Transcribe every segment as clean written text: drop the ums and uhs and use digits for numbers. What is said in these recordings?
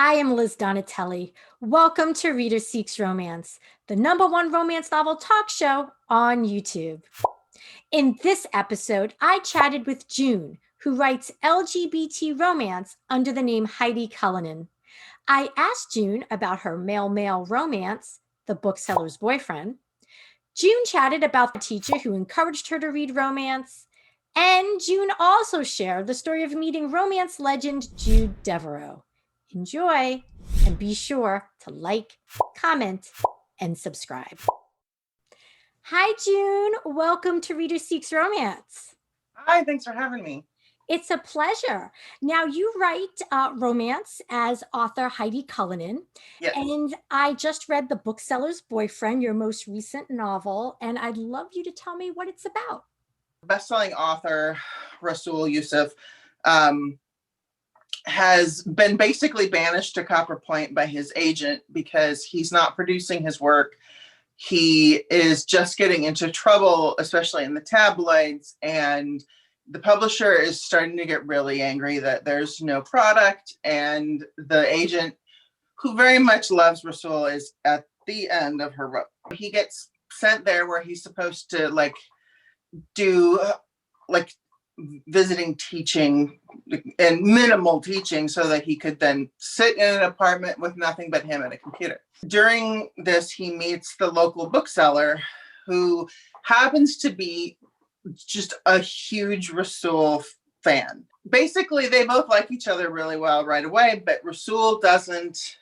I am Liz Donatelli. Welcome to Reader Seeks Romance, the #1 romance novel talk show on YouTube. In this episode, I chatted with June, who writes LGBT romance under the name Heidi Cullinan. I asked June about her male-male romance, The Bookseller's Boyfriend. June chatted about the teacher who encouraged her to read romance. And June also shared the story of meeting romance legend Jude Devereaux. Enjoy, and be sure to like, comment, and subscribe. Hi, June. Welcome to Reader Seeks Romance. Hi, thanks for having me. It's a pleasure. Now, you write romance as author Heidi Cullinan. Yes. And I just read The Bookseller's Boyfriend, your most recent novel, and I'd love you to tell me what it's about. Best-selling author Rasul Yusuf has been basically banished to Copper Point by his agent because he's not producing his work. He is just getting into trouble, especially in the tabloids, and the publisher is starting to get really angry that there's no product, and the agent, who very much loves Rasul, is at the end of her rope. He gets sent there where he's supposed to do visiting teaching and minimal teaching so that he could then sit in an apartment with nothing but him and a computer. During this, he meets the local bookseller who happens to be just a huge Rasul fan. Basically, they both like each other really well right away, but Rasul doesn't.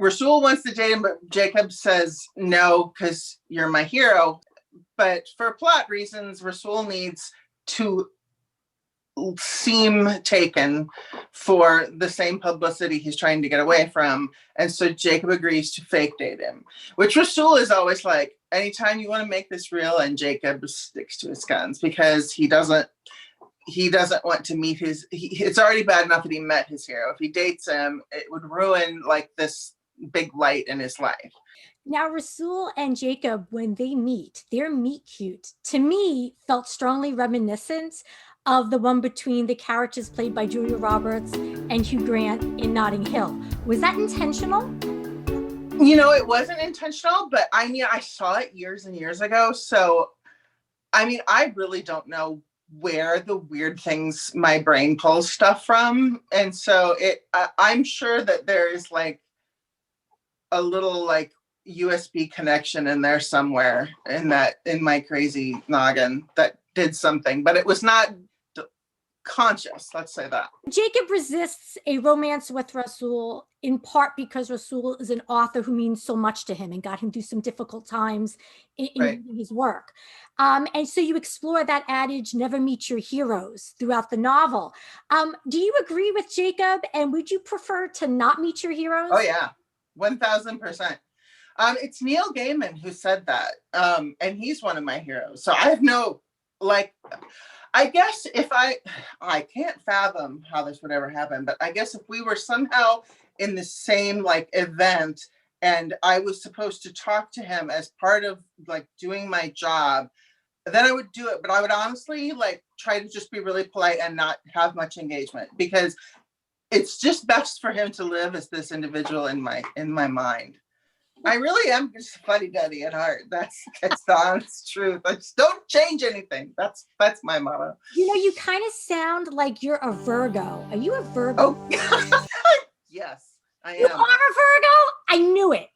Rasul wants to date him, but Jacob says no because you're my hero. But for plot reasons, Rasul needs to seem taken for the same publicity he's trying to get away from. And so Jacob agrees to fake date him, which Rasul is always like, anytime you want to make this real, and Jacob sticks to his guns because he doesn't want to meet it's already bad enough that he met his hero. If he dates him, it would ruin this big light in his life. Now, Rasul and Jacob, when they meet, their meet cute, to me, felt strongly reminiscent of the one between the characters played by Julia Roberts and Hugh Grant in Notting Hill. Was that intentional? It wasn't intentional, but I saw it years and years ago. So, I really don't know where the weird things my brain pulls stuff from. And so I'm sure that there is a little USB connection in there somewhere in my crazy noggin that did something, but it was not conscious, let's say that. Jacob resists a romance with Rasul in part because Rasul is an author who means so much to him and got him through some difficult times in Right. his work. And so you explore that adage, never meet your heroes, throughout the novel. Do you agree with Jacob, and would you prefer to not meet your heroes? Oh yeah, 1000%. It's Neil Gaiman who said that, and he's one of my heroes. So I have no, I guess if I can't fathom how this would ever happen, but I guess if we were somehow in the same event and I was supposed to talk to him as part of doing my job, then I would do it. But I would honestly try to just be really polite and not have much engagement, because it's just best for him to live as this individual in my mind. I really am just a fuddy-duddy at heart. That's the honest truth. I just don't change anything. That's my motto. You kind of sound like you're a Virgo. Are you a Virgo? Oh, yes, I am. You are a Virgo? I knew it.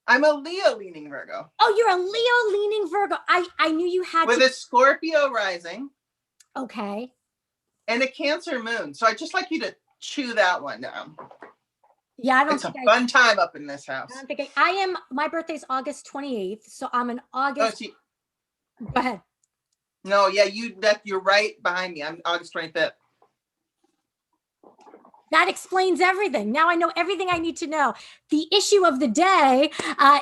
I'm a Leo-leaning Virgo. Oh, you're a Leo-leaning Virgo. I knew you had with a Scorpio rising. Okay. And a Cancer moon. So I just like you to chew that one down. Yeah, I don't it's think a fun time up in this house. I don't think I am. My birthday's August 28th, so I'm an August. Go ahead. No, yeah, you're right behind me. I'm August 25th. That explains everything. Now I know everything I need to know. The issue of the day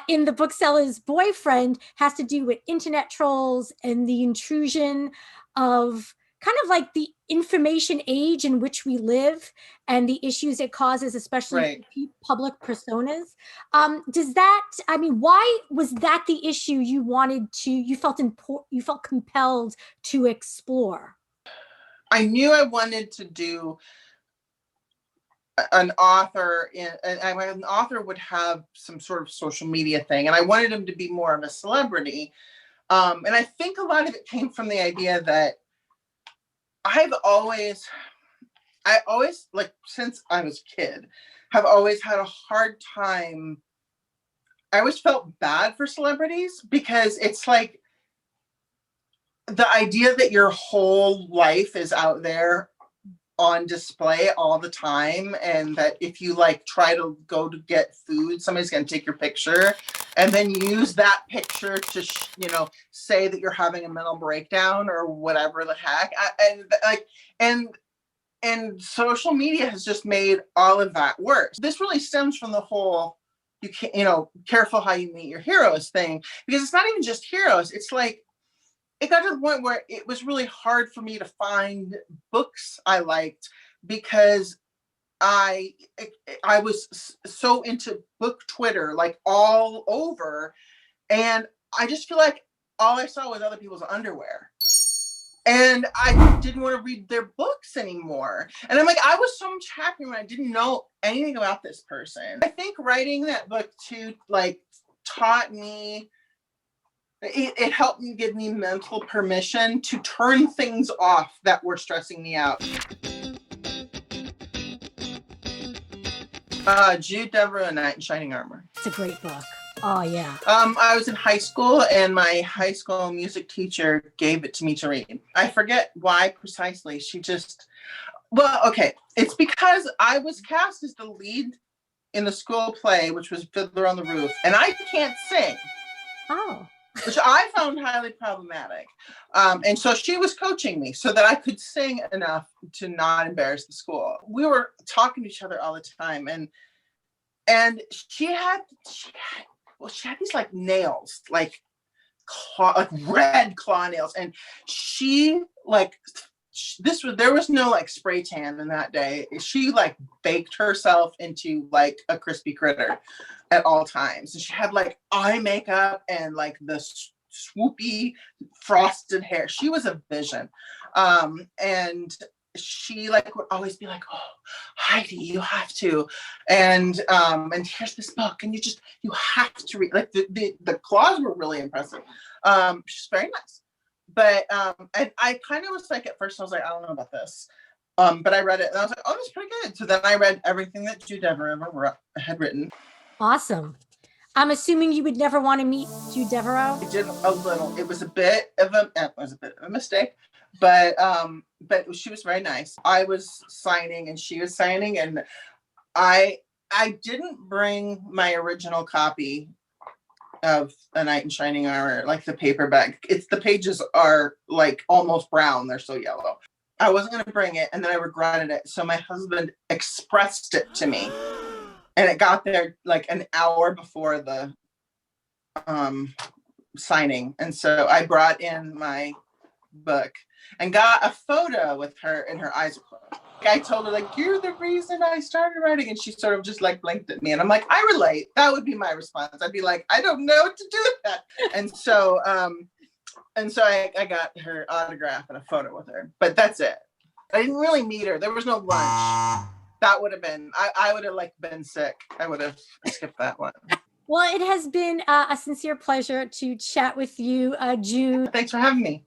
in The Bookseller's Boyfriend has to do with internet trolls and the intrusion of kind of the information age in which we live and the issues it causes, especially right. for public personas. Why was that the issue you felt compelled to explore? I knew I wanted to do an author an author would have some sort of social media thing, and I wanted him to be more of a celebrity. And I think a lot of it came from the idea that I always, like, since I was a kid, have always had a hard time. I always felt bad for celebrities because it's like the idea that your whole life is out there on display all the time, and that if you like try to go to get food, somebody's going to take your picture and then use that picture to say that you're having a mental breakdown or whatever the heck. And social media has just made all of that worse. This really stems from the whole careful how you meet your heroes thing, because it's not even just heroes. It's like it got to the point where it was really hard for me to find books I liked because I was so into book Twitter, like all over. And I just feel like all I saw was other people's underwear. And I didn't want to read their books anymore. And I'm like, I was so much happier when I didn't know anything about this person. I think writing that book too, like, taught me, it helped me, give me mental permission to turn things off that were stressing me out. Jude Devereux, Knight in Shining Armor. It's a great book. Oh, yeah. I was in high school, and my high school music teacher gave it to me to read. I forget why precisely. It's because I was cast as the lead in the school play, which was Fiddler on the Roof, and I can't sing. Oh. Which I found highly problematic. And so she was coaching me so that I could sing enough to not embarrass the school. We were talking to each other all the time, and she had these like nails, like red claw nails, and there was no like spray tan in that day. She like baked herself into like a crispy critter at all times. And she had like eye makeup and like the swoopy frosted hair. She was a vision. And she like would always be like, "Oh, Heidi, you have to, and here's this book, and you have to read." Like the claws were really impressive. She's very nice, but and I kind of was like, at first I was like, I don't know about this, but I read it and I was like, oh, that's pretty good. So then I read everything that Jude Devereux had written. Awesome. I'm assuming you would never want to meet Jude Devereux. I did a little. It was a bit of a mistake. But she was very nice. I was signing and she was signing, and I didn't bring my original copy of A Knight in Shining Armor, like the paperback. The pages are like almost brown. They're so yellow. I wasn't going to bring it, and then I regretted it. So my husband expressed it to me, and it got there like an hour before the signing. And so I brought in my book and got a photo with her, and her eyes were closed. I told her, like, you're the reason I started writing. And she sort of just like blinked at me. And I'm like, I relate. That would be my response. I'd be like, I don't know what to do with that. And so I got her autograph and a photo with her. But that's it. I didn't really meet her. There was no lunch. That would have been, I would have like been sick. I would have skipped that one. Well, it has been a sincere pleasure to chat with you, Jude. Thanks for having me.